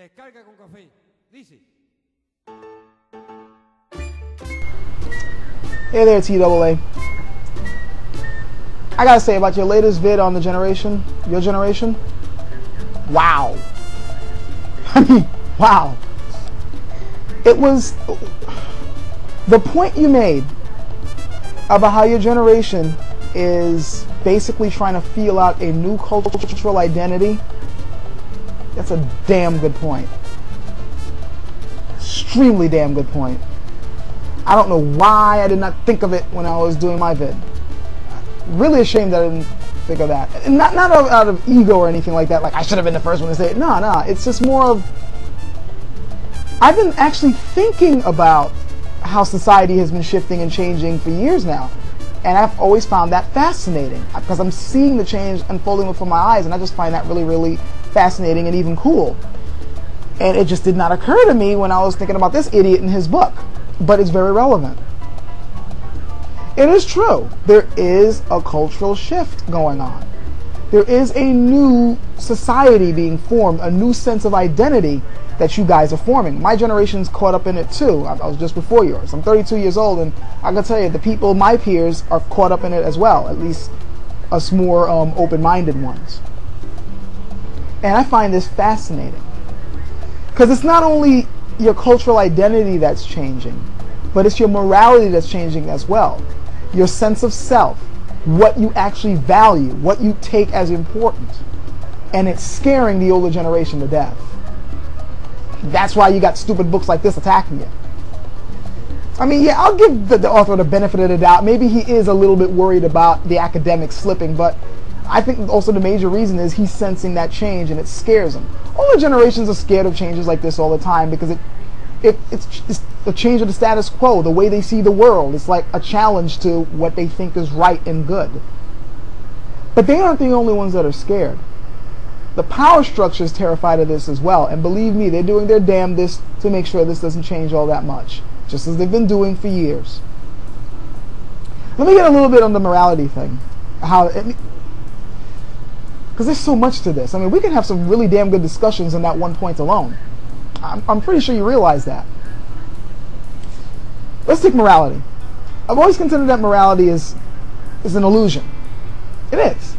Descarga con café. Dice. Hey there, TAA. I gotta say about your latest vid on the generation, your generation, wow. I mean, wow. It was the point you made about how your generation is basically trying to feel out a new cultural identity. That's a damn good point. Extremely damn good point. I don't know why I did not think of it when I was doing my vid. Really ashamed that I didn't think of that. And not out of ego or anything like that, like I should have been the first one to say it. No, it's just more of, I've been actually thinking about how society has been shifting and changing for years now. And I've always found that fascinating because I'm seeing the change unfolding before my eyes, and I just find that really, really fascinating and even cool. And it just did not occur to me when I was thinking about this idiot in his book, but it's very relevant. It is true. There is a cultural shift going on. There is a new society being formed, a new sense of identity that you guys are forming. My generation's caught up in it too. I was just before yours. I'm 32 years old, and I can tell you, the people, my peers, are caught up in it as well, at least us more open-minded ones. And I find this fascinating. Because it's not only your cultural identity that's changing, but it's your morality that's changing as well. Your sense of self, what you actually value, what you take as important. And it's scaring the older generation to death. That's why you got stupid books like this attacking you. I mean, yeah, I'll give the author the benefit of the doubt. Maybe he is a little bit worried about the academics slipping, but I think also the major reason is he's sensing that change and it scares him. Older generations are scared of changes like this all the time because it's a change of the status quo, the way they see the world. It's like a challenge to what they think is right and good. But they aren't the only ones that are scared. The power structure is terrified of this as well, and believe me, they're doing their damnedest to make sure this doesn't change all that much, just as they've been doing for years. Let me get a little bit on the morality thing, because there's so much to this. I mean, we can have some really damn good discussions on that one point alone. I'm pretty sure you realize that. Let's take morality. I've always considered that morality is an illusion. It is.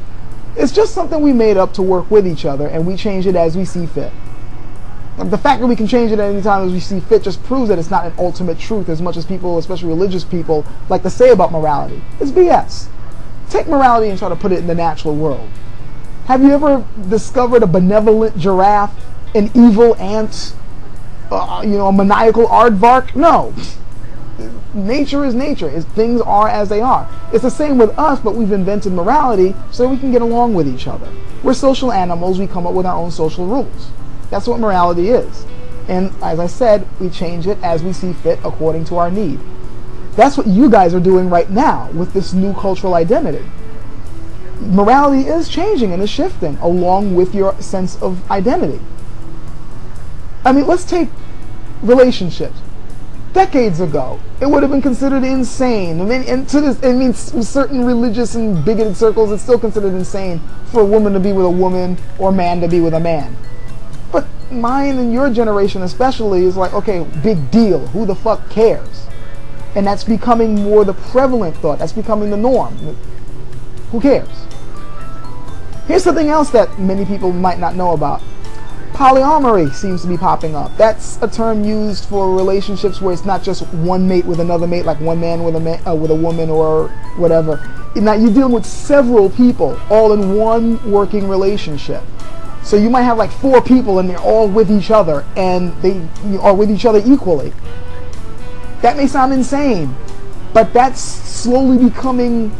It's just something we made up to work with each other, and we change it as we see fit. The fact that we can change it at any time as we see fit just proves that it's not an ultimate truth as much as people, especially religious people, like to say about morality. It's BS. Take morality and try to put it in the natural world. Have you ever discovered a benevolent giraffe, an evil ant, a maniacal aardvark? No. Nature is nature. Things are as they are. It's the same with us, but we've invented morality so we can get along with each other. We're social animals. We come up with our own social rules. That's what morality is. And as I said, we change it as we see fit according to our need. That's what you guys are doing right now with this new cultural identity. Morality is changing and is shifting along with your sense of identity. I mean, let's take relationships. Decades ago, it would have been considered insane. I mean, and to this, I mean, certain religious and bigoted circles, it's still considered insane for a woman to be with a woman or a man to be with a man. But mine and your generation especially is like, okay, big deal. Who the fuck cares? And that's becoming more the prevalent thought. That's becoming the norm. Who cares? Here's something else that many people might not know about. Polyamory seems to be popping up. That's a term used for relationships where it's not just one mate with another mate, like one man with a woman or whatever. Now you're dealing with several people all in one working relationship. So you might have like 4 people and they're all with each other and they are with each other equally. That may sound insane, but that's slowly becoming,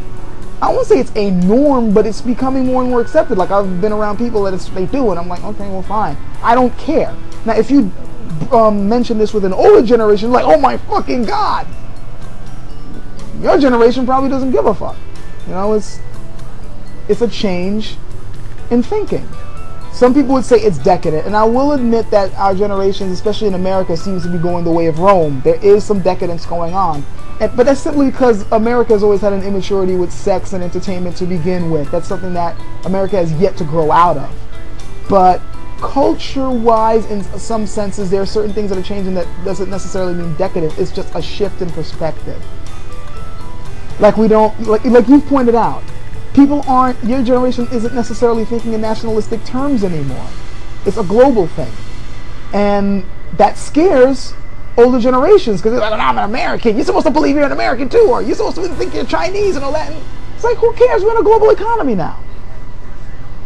I won't say it's a norm, but it's becoming more and more accepted. Like, I've been around people that they do, and I'm like, okay, well, fine. I don't care. Now, if you mention this with an older generation, like, oh my fucking God, your generation probably doesn't give a fuck. You know, it's a change in thinking. Some people would say it's decadent, and I will admit that our generations, especially in America, seems to be going the way of Rome. There is some decadence going on. But that's simply because America has always had an immaturity with sex and entertainment to begin with. That's something that America has yet to grow out of. But culture-wise, in some senses, there are certain things that are changing that doesn't necessarily mean decadent. It's just a shift in perspective. Like we don't, like you've pointed out, people aren't, your generation isn't necessarily thinking in nationalistic terms anymore. It's a global thing. And that scares older generations, because they're like, I'm an American. You're supposed to believe you're an American too, or you're supposed to think you're Chinese and all that. And it's like, who cares? We're in a global economy now.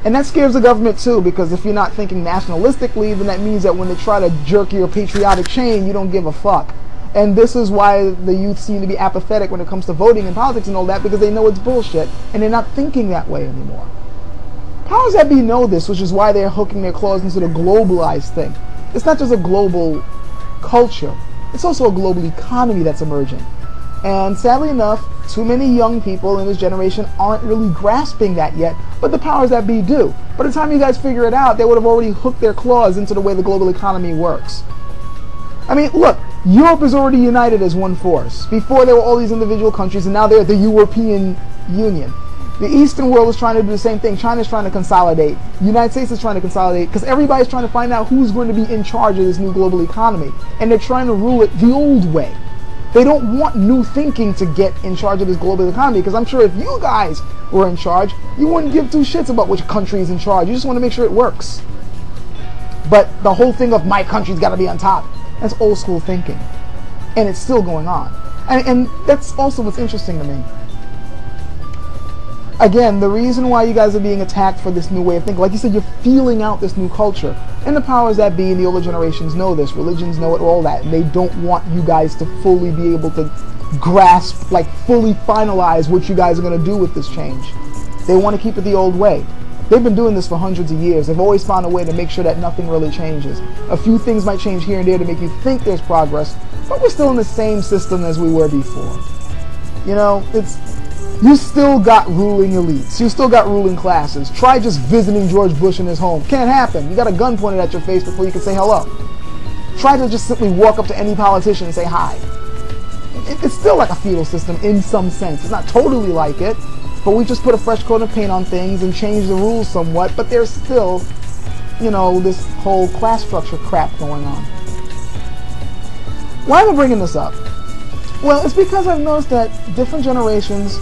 And that scares the government too, because if you're not thinking nationalistically, then that means that when they try to jerk your patriotic chain, you don't give a fuck. And this is why the youth seem to be apathetic when it comes to voting and politics and all that, because they know it's bullshit, and they're not thinking that way anymore. Powers that be know this, which is why they're hooking their claws into the globalized thing. It's not just a global culture, it's also a global economy that's emerging. And sadly enough, too many young people in this generation aren't really grasping that yet, but the powers that be do. By the time you guys figure it out, they would have already hooked their claws into the way the global economy works. I mean, look, Europe is already united as one force. Before there were all these individual countries, and now they're the European Union. The Eastern world is trying to do the same thing. China's trying to consolidate. The United States is trying to consolidate, because everybody's trying to find out who's going to be in charge of this new global economy. And they're trying to rule it the old way. They don't want new thinking to get in charge of this global economy, because I'm sure if you guys were in charge, you wouldn't give two shits about which country is in charge. You just want to make sure it works. But the whole thing of my country's got to be on top, that's old school thinking. And it's still going on. And that's also what's interesting to me. Again, the reason why you guys are being attacked for this new way of thinking, like you said, you're feeling out this new culture. And the powers that be in the older generations know this. Religions know it, all that. And they don't want you guys to fully be able to grasp, like fully finalize what you guys are going to do with this change. They want to keep it the old way. They've been doing this for hundreds of years. They've always found a way to make sure that nothing really changes. A few things might change here and there to make you think there's progress, but we're still in the same system as we were before. You know, you still got ruling elites. You still got ruling classes. Try just visiting George Bush in his home. Can't happen. You got a gun pointed at your face before you can say hello. Try to just simply walk up to any politician and say hi. It's still like a feudal system in some sense. It's not totally like it, but we just put a fresh coat of paint on things and change the rules somewhat, but there's still, you know, this whole class structure crap going on. Why am I bringing this up? Well, it's because I've noticed that different generations,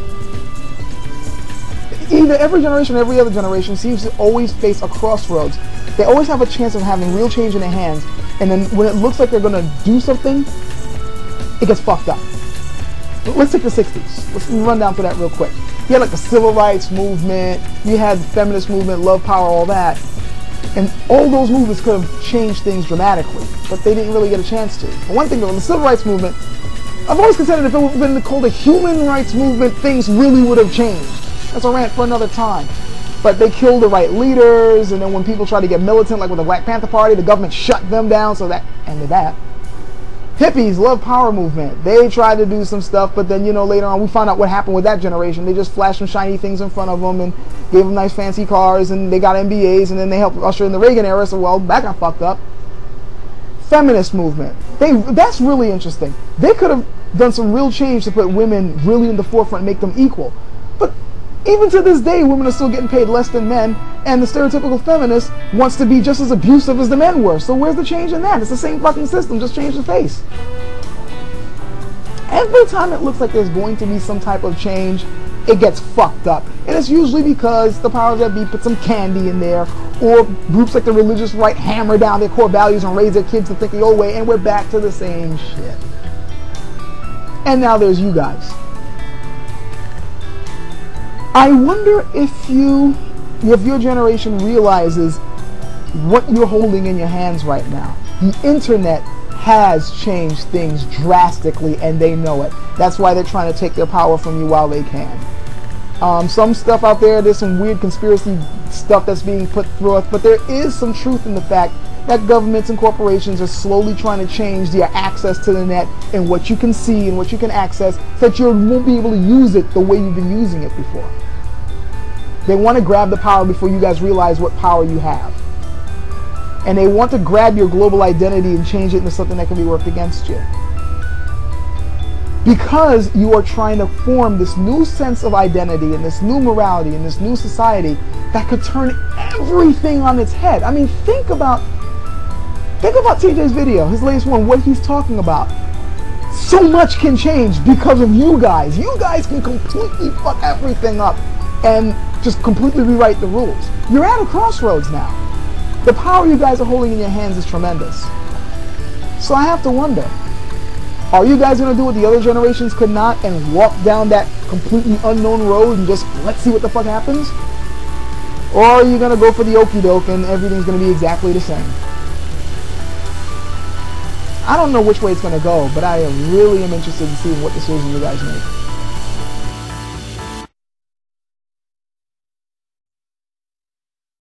either every generation or every other generation, seems to always face a crossroads. They always have a chance of having real change in their hands, and then when it looks like they're going to do something, it gets fucked up. Let's take the 60s. Let's run down through that real quick. You had like the civil rights movement, you had the feminist movement, love, power, all that. And all those movements could have changed things dramatically, but they didn't really get a chance to. But one thing though, in the civil rights movement, I've always considered if it would have been called a human rights movement, things really would have changed. That's a rant for another time. But they killed the right leaders, and then when people tried to get militant, like with the Black Panther Party, the government shut them down, so that ended that. Hippies, love power movement. They tried to do some stuff, but then, you know, later on we found out what happened with that generation. They just flashed some shiny things in front of them and gave them nice fancy cars, and they got MBAs, and then they helped usher in the Reagan era, so well, that got fucked up. Feminist movement. That's really interesting. They could have done some real change to put women really in the forefront and make them equal. But even to this day, women are still getting paid less than men, and the stereotypical feminist wants to be just as abusive as the men were. So where's the change in that? It's the same fucking system, just change the face. Every time it looks like there's going to be some type of change, it gets fucked up. And it's usually because the powers that be put some candy in there, or groups like the religious right hammer down their core values and raise their kids to think the old way, and we're back to the same shit. And now there's you guys. I wonder if your generation realizes what you're holding in your hands right now. The internet has changed things drastically, and they know it. That's why they're trying to take their power from you while they can. Some stuff out there's some weird conspiracy stuff that's being put forth, but there is some truth in the fact that governments and corporations are slowly trying to change their access to the net and what you can see and what you can access, so that you won't be able to use it the way you've been using it before. They want to grab the power before you guys realize what power you have. And they want to grab your global identity and change it into something that can be worked against you. because you are trying to form this new sense of identity and this new morality and this new society that could turn everything on its head. I mean, think about TJ's video, his latest one, what he's talking about. So much can change because of you guys. You guys can completely fuck everything up and just completely rewrite the rules. You're at a crossroads now. The power you guys are holding in your hands is tremendous. So I have to wonder, are you guys going to do what the other generations could not and walk down that completely unknown road and just let's see what the fuck happens? Or are you going to go for the okie doke and everything's going to be exactly the same? I don't know which way it's going to go, but I really am interested in seeing what decision you guys make.